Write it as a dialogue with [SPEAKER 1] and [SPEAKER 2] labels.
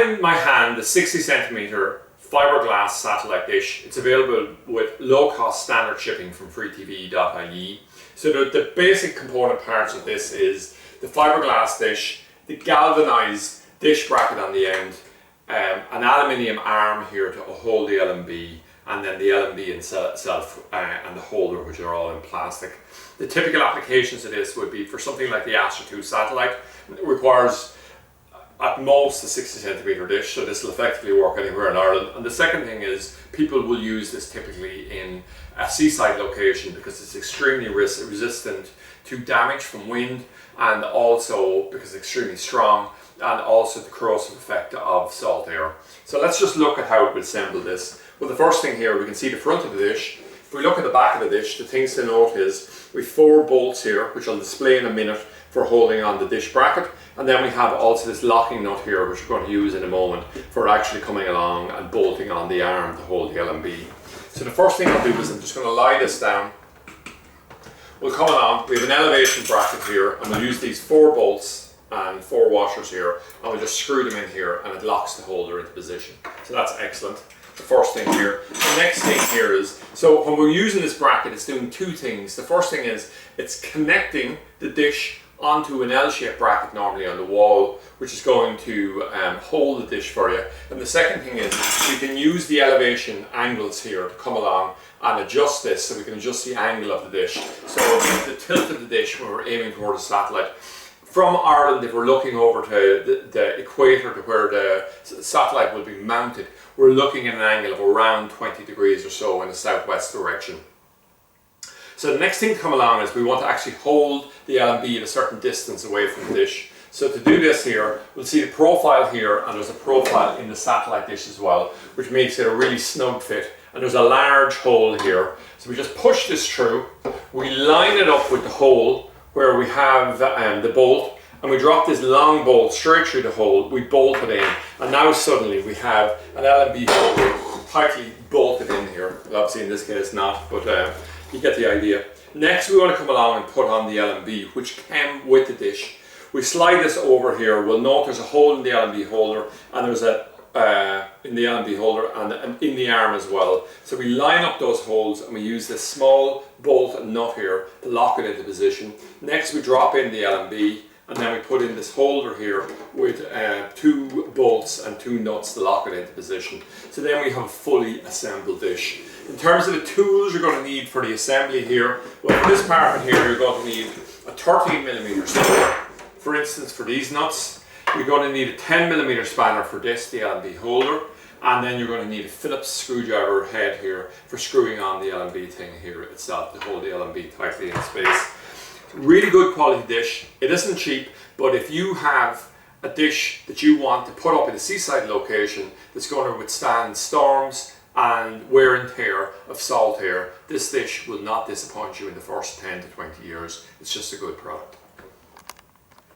[SPEAKER 1] have in my hand the 60cm Fibreglass satellite dish. It's available with low-cost standard shipping from freetv.ie. So the basic component parts of this is the fiberglass dish, the galvanized dish bracket on the end, an aluminium arm here to hold the LMB, and then the LMB itself and the holder, which are all in plastic. The typical applications of this would be for something like the Astra 2 satellite. It requires at most a 60cm dish, so this will effectively work anywhere in Ireland. And the second thing is people will use this typically in a seaside location because it's extremely resistant to damage from wind, and also because it's extremely strong, and also the corrosive effect of salt air. So let's just look at how we assemble this. Well, the first thing here, we can see the front of the dish. If we look at the back of the dish, the things to note is we have 4 bolts here, which I'll display in a minute, for holding on the dish bracket, and then we have also this locking nut here, which we're going to use in a moment for actually coming along and bolting on the arm to hold the LMB. So the first thing I'll do is I'm just going to lie this down. We'll come along, we have an elevation bracket here, and we'll use these 4 bolts and 4 washers here, and we'll just screw them in here, and it locks the holder into position. So that's excellent. The first thing here. The next thing here is, so when we're using this bracket, it's doing 2 things. The first thing is it's connecting the dish onto an L-shaped bracket normally on the wall, which is going to hold the dish for you. And the second thing is we can use the elevation angles here to come along and adjust this, so we can adjust the angle of the dish. So the tilt of the dish when we're aiming toward the satellite. From Ireland, if we're looking over to the equator to where the satellite will be mounted, we're looking at an angle of around 20 degrees or so in the southwest direction. So the next thing to come along is we want to actually hold the LMB at a certain distance away from the dish. So to do this here, we'll see the profile here, and there's a profile in the satellite dish as well, which makes it a really snug fit. And there's a large hole here. So we just push this through, we line it up with the hole where we have the bolt, and we drop this long bolt straight through the hole, we bolt it in, and now suddenly we have an LMB holder tightly bolted in here. Well, obviously in this case not, but you get the idea. Next we want to come along and put on the LMB, which came with the dish. We slide this over here. We'll note there's a hole in the LMB holder, and there's a in the LMB holder and in the arm as well. So we line up those holes, and we use this small bolt and nut here to lock it into position. Next we drop in the LMB, and then we put in this holder here with 2 bolts and 2 nuts to lock it into position. So then we have a fully assembled dish. In terms of the tools you're going to need for the assembly here, well, for this part here you're going to need a 13mm spanner. For instance, for these nuts, you're going to need a 10mm spanner for this, the LMB holder, and then you're going to need a Phillips screwdriver head here for screwing on the LMB thing here itself to hold the LMB tightly in space. Really good quality dish. It isn't cheap, but if you have a dish that you want to put up in a seaside location that's going to withstand storms and wear and tear of salt air, this dish will not disappoint you in the first 10 to 20 years. It's just a good product.